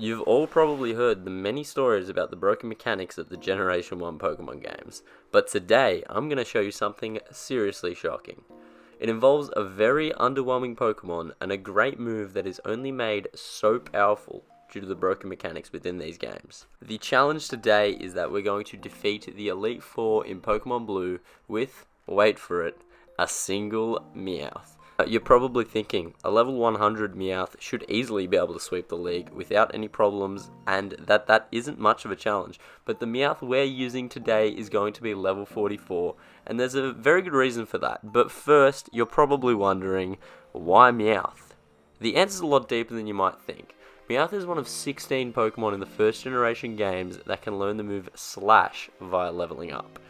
You've all probably heard the many stories about the broken mechanics of the Generation 1 Pokemon games, but today I'm going to show you something seriously shocking. It involves a very underwhelming Pokemon and a great move that is only made so powerful due to the broken mechanics within these games. The challenge today is that we're going to defeat the Elite Four in Pokemon Blue with, wait for it, a single Meowth. You're probably thinking, a level 100 Meowth should easily be able to sweep the league without any problems, and that isn't much of a challenge. But the Meowth we're using today is going to be level 44, and there's a very good reason for that. But first, you're probably wondering, why Meowth? The answer's a lot deeper than you might think. Meowth is one of 16 Pokemon in the first generation games that can learn the move Slash via leveling up.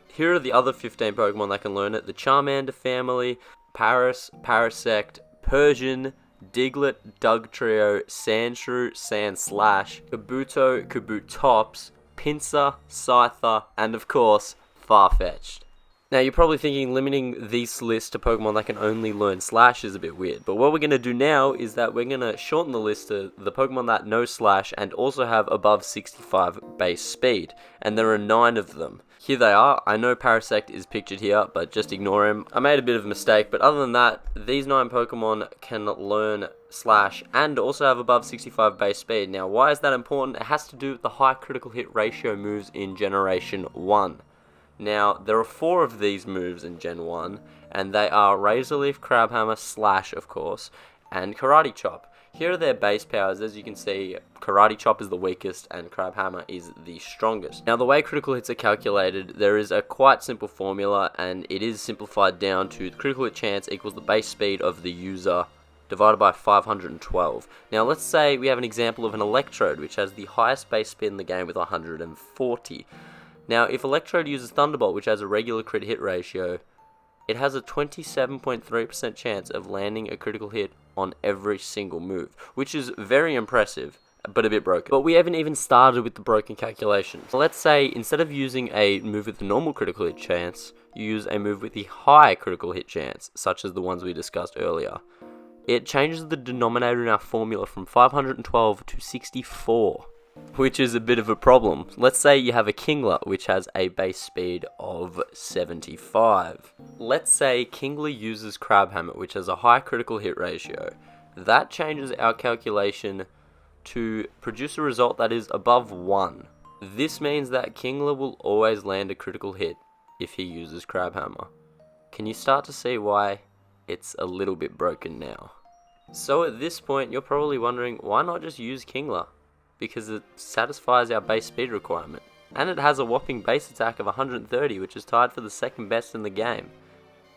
Here are the other 15 Pokemon that can learn it: the Charmander family, Paris, Parasect, Persian, Diglett, Dugtrio, Sandshrew, Sandslash, Kabuto, Kabutops, Pinsir, Scyther, and of course, Farfetch'd. Now you're probably thinking limiting this list to Pokemon that can only learn Slash is a bit weird, but what we're going to do now is that we're going to shorten the list to the Pokemon that know Slash and also have above 65 base speed, and there are 9 of them. Here they are. I know Parasect is pictured here, but just ignore him. I made a bit of a mistake, but other than that, these 9 Pokemon can learn Slash and also have above 65 base speed. Now, why is that important? It has to do with the high critical hit ratio moves in Generation 1. Now, there are 4 of these moves in Gen 1, and they are Razor Leaf, Crabhammer, Slash, of course, and Karate Chop. Here are their base powers. As you can see, Karate Chop is the weakest and Crabhammer is the strongest. Now, the way critical hits are calculated, there is a quite simple formula, and it is simplified down to the critical hit chance equals the base speed of the user divided by 512. Now, let's say we have an example of an Electrode, which has the highest base speed in the game with 140. Now, if Electrode uses Thunderbolt, which has a regular crit hit ratio, it has a 27.3% chance of landing a critical hit on every single move, which is very impressive, but a bit broken. But we haven't even started with the broken calculations. Let's say instead of using a move with the normal critical hit chance, you use a move with the high critical hit chance, such as the ones we discussed earlier. It changes the denominator in our formula from 512 to 64. Which is a bit of a problem. Let's say you have a Kingler, which has a base speed of 75. Let's say Kingler uses Crabhammer, which has a high critical hit ratio. That changes our calculation to produce a result that is above 1. This means that Kingler will always land a critical hit if he uses Crabhammer. Can you start to see why it's a little bit broken now? So at this point, you're probably wondering, why not just use Kingler? Because it satisfies our base speed requirement. And it has a whopping base attack of 130, which is tied for the second best in the game.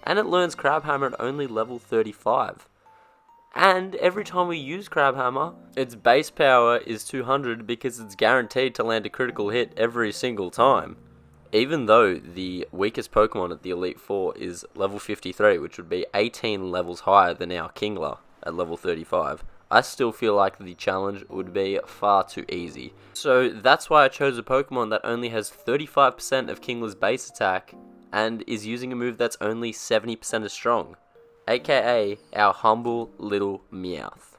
And it learns Crabhammer at only level 35. And every time we use Crabhammer, its base power is 200 because it's guaranteed to land a critical hit every single time. Even though the weakest Pokemon at the Elite Four is level 53, which would be 18 levels higher than our Kingler at level 35. I still feel like the challenge would be far too easy. So that's why I chose a Pokemon that only has 35% of Kingler's base attack and is using a move that's only 70% as strong, aka our humble little Meowth.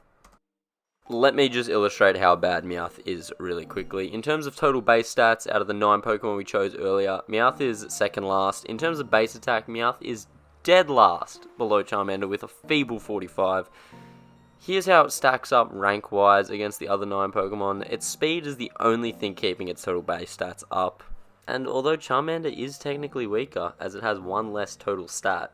Let me just illustrate how bad Meowth is really quickly. In terms of total base stats, out of the 9 Pokemon we chose earlier, Meowth is second last. In terms of base attack, Meowth is dead last, below Charmander with a feeble 45. Here's how it stacks up rank-wise against the other 9 Pokemon. Its speed is the only thing keeping its total base stats up. And although Charmander is technically weaker, as it has 1 less total stat,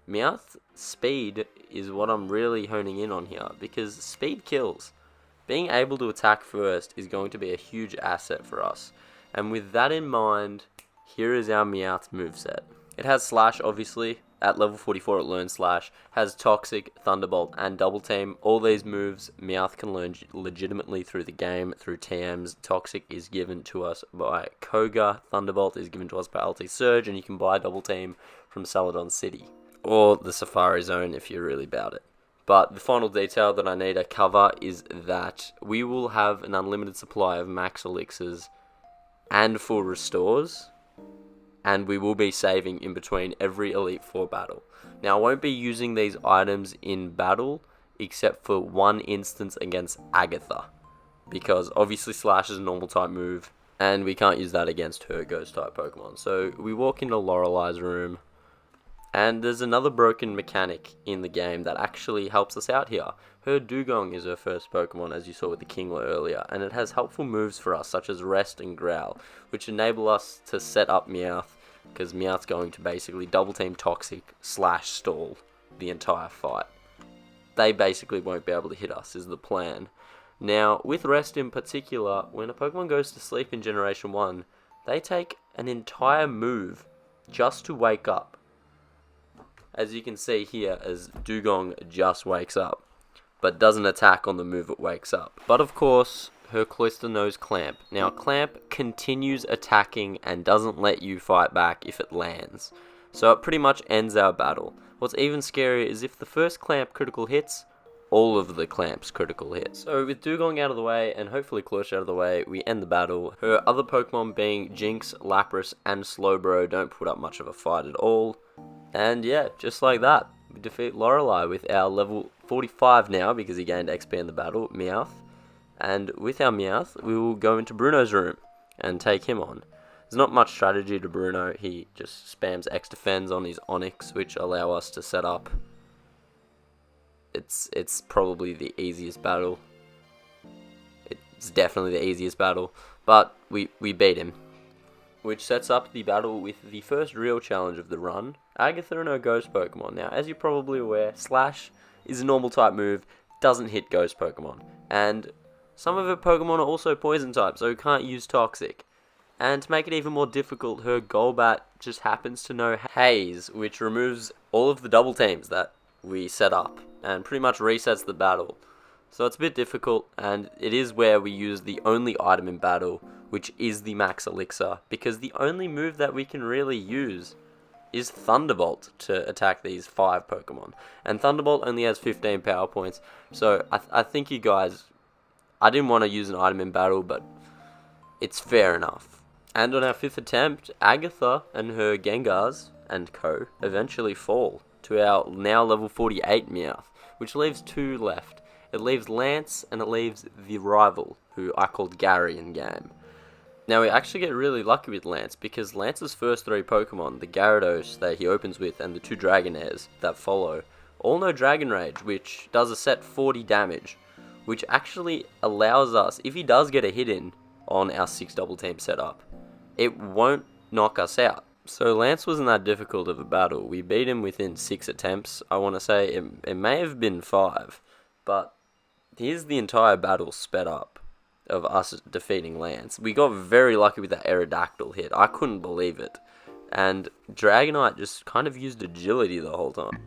Meowth's speed is what I'm really honing in on here, because speed kills. Being able to attack first is going to be a huge asset for us. And with that in mind, here is our Meowth moveset. It has Slash, obviously. At level 44 it learns Slash, has Toxic, Thunderbolt, and Double Team. All these moves Meowth can learn legitimately through the game, through TMs. Toxic is given to us by Koga, Thunderbolt is given to us by Ulti Surge, and you can buy Double Team from Celadon City. Or the Safari Zone if you're really about it. But the final detail that I need to cover is that we will have an unlimited supply of max elixirs and full restores, and we will be saving in between every Elite Four battle. Now, I won't be using these items in battle, except for one instance against Agatha. because obviously Slash is a normal type move, and we can't use that against her ghost type Pokemon. So we walk into Lorelei's room, and there's another broken mechanic in the game that actually helps us out here. Her Dugong is her first Pokemon, as you saw with the Kingler earlier, and it has helpful moves for us, such as Rest and Growl, which enable us to set up Meowth, because Meowth's going to basically double team Toxic / stall the entire fight. They basically won't be able to hit us, is the plan. Now, with Rest in particular, when a Pokemon goes to sleep in Generation 1, they take an entire move just to wake up. As you can see here, as Dugong just wakes up, but doesn't attack on the move it wakes up. But of course, her Cloister knows Clamp. Now, Clamp continues attacking and doesn't let you fight back if it lands. So it pretty much ends our battle. What's even scarier is if the first Clamp critical hits, all of the Clamp's critical hits. So with Dugong out of the way, and hopefully Cloyster out of the way, we end the battle. Her other Pokemon being Jinx, Lapras, and Slowbro don't put up much of a fight at all. And yeah, just like that, we defeat Lorelei with our level 45 now, because he gained XP in the battle, Meowth. And with our Meowth, we will go into Bruno's room and take him on. There's not much strategy to Bruno, he just spams X defends on his Onix, which allow us to set up. It's probably the easiest battle. It's definitely the easiest battle, but we beat him. Which sets up the battle with the first real challenge of the run, Agatha and her Ghost Pokemon. Now, as you're probably aware, Slash is a normal type move, doesn't hit Ghost Pokemon. And some of her Pokemon are also Poison type, so can't use Toxic. And to make it even more difficult, her Golbat just happens to know Haze, which removes all of the double teams that we set up, and pretty much resets the battle. So it's a bit difficult, and it is where we use the only item in battle, which is the Max Elixir, because the only move that we can really use is Thunderbolt to attack these 5 Pokemon. And Thunderbolt only has 15 power points, so I think you guys, I didn't want to use an item in battle, but it's fair enough. And on our 5th attempt, Agatha and her Gengars and co eventually fall to our now level 48 Meowth, which leaves 2 left. It leaves Lance and it leaves the rival, who I called Gary in game. Now we actually get really lucky with Lance, because Lance's first 3 Pokemon, the Gyarados that he opens with and the 2 Dragonairs that follow, all know Dragon Rage, which does a set 40 damage, which actually allows us, if he does get a hit in on our 6 double team setup, it won't knock us out. So Lance wasn't that difficult of a battle. We beat him within 6 attempts. I want to say it may have been 5, but here's the entire battle sped up of us defeating Lance. We got very lucky with that Aerodactyl hit. I couldn't believe it. And Dragonite just kind of used agility the whole time.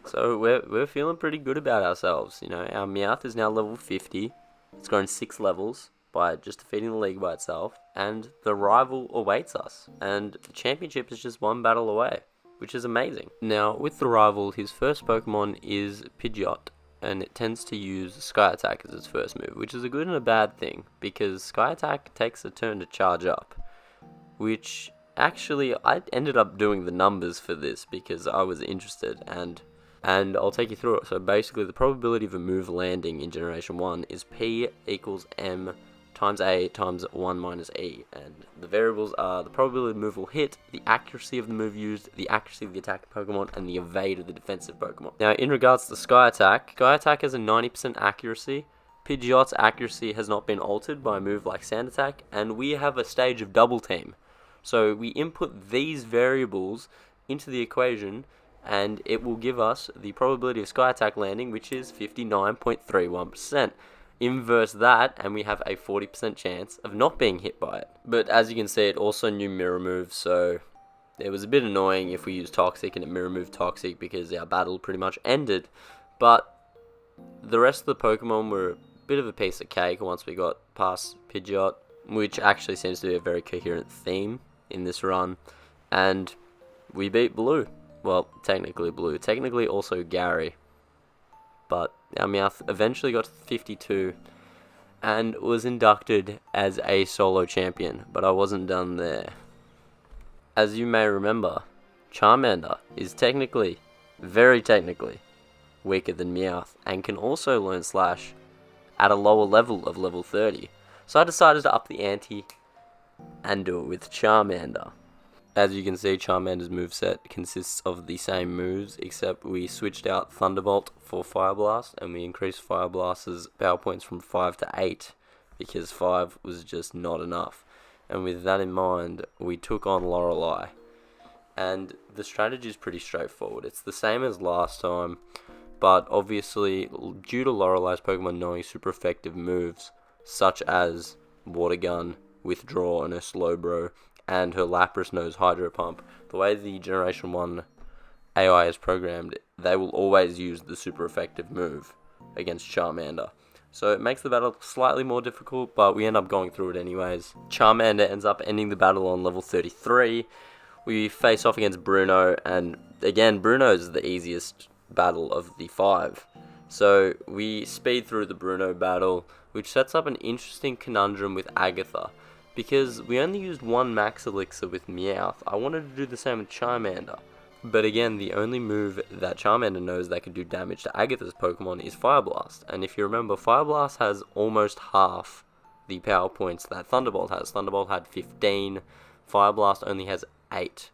So we're feeling pretty good about ourselves. You know, our Meowth is now level 50. It's grown 6 levels by just defeating the league by itself, and the rival awaits us, and the championship is just 1 battle away, which is amazing. Now, with the rival, his first Pokemon is Pidgeot, and it tends to use Sky Attack as its first move, which is a good and a bad thing, because Sky Attack takes a turn to charge up, which actually, I ended up doing the numbers for this because I was interested, and I'll take you through it. So basically, the probability of a move landing in Generation 1 is P equals M times A times 1 minus E, and the variables are the probability the move will hit, the accuracy of the move used, the accuracy of the attacking Pokemon, and the evade of the defensive Pokemon. Now, in regards to Sky Attack has a 90% accuracy. Pidgeot's accuracy has not been altered by a move like Sand Attack, and we have a stage of Double Team. So we input these variables into the equation, and it will give us the probability of Sky Attack landing, which is 59.31%. Inverse that, and we have a 40% chance of not being hit by it. But as you can see, it also knew Mirror Move, so it was a bit annoying if we used Toxic and it Mirror Move Toxic, because our battle pretty much ended. But the rest of the Pokemon were a bit of a piece of cake once we got past Pidgeot, which actually seems to be a very coherent theme in this run. And we beat Blue. Well, technically Blue. Technically also Gary. But our Meowth eventually got to 52 and was inducted as a solo champion, but I wasn't done there. As you may remember, Charmander is very technically, weaker than Meowth, and can also learn Slash at a lower level of level 30. So I decided to up the ante and do it with Charmander. As you can see, Charmander's moveset consists of the same moves, except we switched out Thunderbolt for Fire Blast, and we increased Fire Blast's power points from 5 to 8, because 5 was just not enough. And with that in mind, we took on Lorelei. And the strategy is pretty straightforward. It's the same as last time, but obviously, due to Lorelei's Pokemon knowing super effective moves, such as Water Gun, Withdraw, and her Slowbro, and her Lapras knows Hydro Pump, the way the Generation 1 AI is programmed, they will always use the super effective move against Charmander. So it makes the battle slightly more difficult, but we end up going through it anyways. Charmander ends up ending the battle on level 33. We face off against Bruno, and again, Bruno is the easiest battle of the 5. So we speed through the Bruno battle, which sets up an interesting conundrum with Agatha. Because we only used one Max Elixir with Meowth, I wanted to do the same with Charmander. But again, the only move that Charmander knows that can do damage to Agatha's Pokemon is Fire Blast. And if you remember, Fire Blast has almost half the power points that Thunderbolt has. Thunderbolt had 15, Fire Blast only has 8.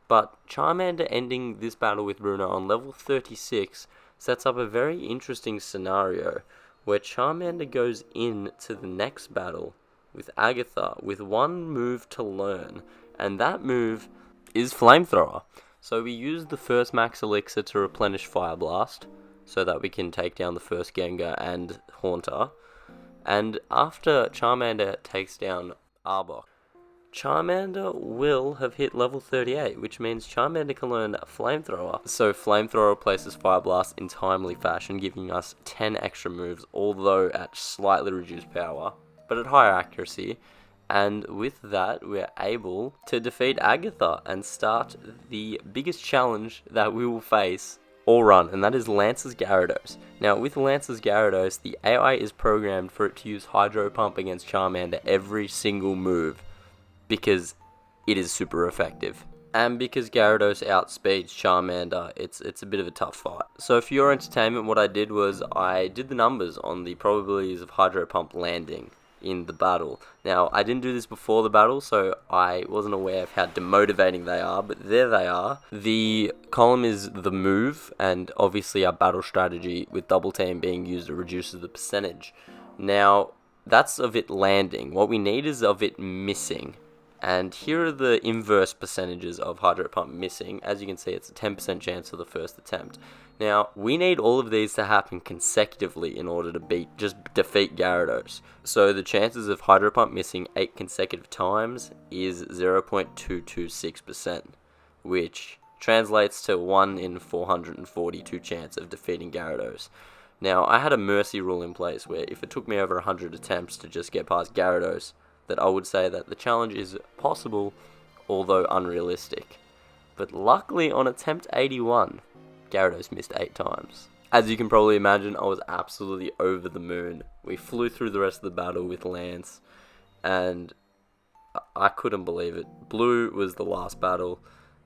But Charmander ending this battle with Bruno on level 36 sets up a very interesting scenario where Charmander goes into the next battle with Agatha with one move to learn, and that move is Flamethrower. So we use the first Max Elixir to replenish Fire Blast, so that we can take down the first Gengar and Haunter, and after Charmander takes down Arbok, Charmander will have hit level 38, which means Charmander can learn Flamethrower. So Flamethrower replaces Fire Blast in timely fashion, giving us 10 extra moves, although at slightly reduced power, but at higher accuracy. And with that, we're able to defeat Agatha and start the biggest challenge that we will face all run, and that is Lance's Gyarados. Now, with Lance's Gyarados, the AI is programmed for it to use Hydro Pump against Charmander every single move, because it is super effective. And because Gyarados outspeeds Charmander, it's a bit of a tough fight. So for your entertainment, what I did was I did the numbers on the probabilities of Hydro Pump landing in the battle. Now, I didn't do this before the battle, so I wasn't aware of how demotivating they are, but there they are. The column is the move, and obviously our battle strategy with Double Team being used, it reduces the percentage. Now, that's of it landing. What we need is of it missing. And here are the inverse percentages of Hydro Pump missing. As you can see, it's a 10% chance for the first attempt. Now, we need all of these to happen consecutively in order to defeat Gyarados. So the chances of Hydro Pump missing 8 consecutive times is 0.226%, which translates to 1 in 442 chance of defeating Gyarados. Now, I had a mercy rule in place where if it took me over 100 attempts to just get past Gyarados, that I would say that the challenge is possible, although unrealistic. But luckily on attempt 81, Gyarados missed 8 times. As you can probably imagine, I was absolutely over the moon. We flew through the rest of the battle with Lance, and I couldn't believe it. Blue was the last battle.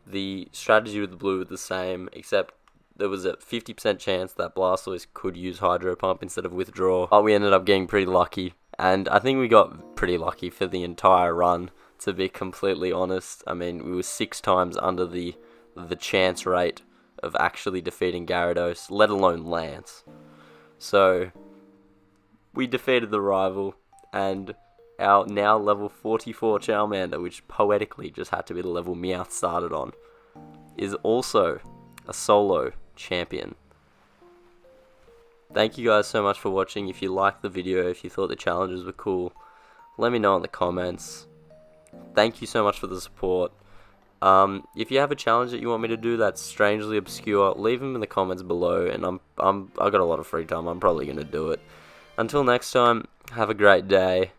The strategy with the blue was the same, except there was a 50% chance that Blastoise could use Hydro Pump instead of Withdraw. But we ended up getting pretty lucky. And I think we got pretty lucky for the entire run, to be completely honest. I mean, we were 6 times under the chance rate of actually defeating Gyarados, let alone Lance. So, we defeated the rival, and our now level 44 Charmander, which poetically just had to be the level Meowth started on, is also a solo champion. Thank you guys so much for watching. If you liked the video, if you thought the challenges were cool, let me know in the comments. Thank you so much for the support. If you have a challenge that you want me to do that's strangely obscure, leave them in the comments below, and I got a lot of free time. I'm probably gonna do it. Until next time, have a great day.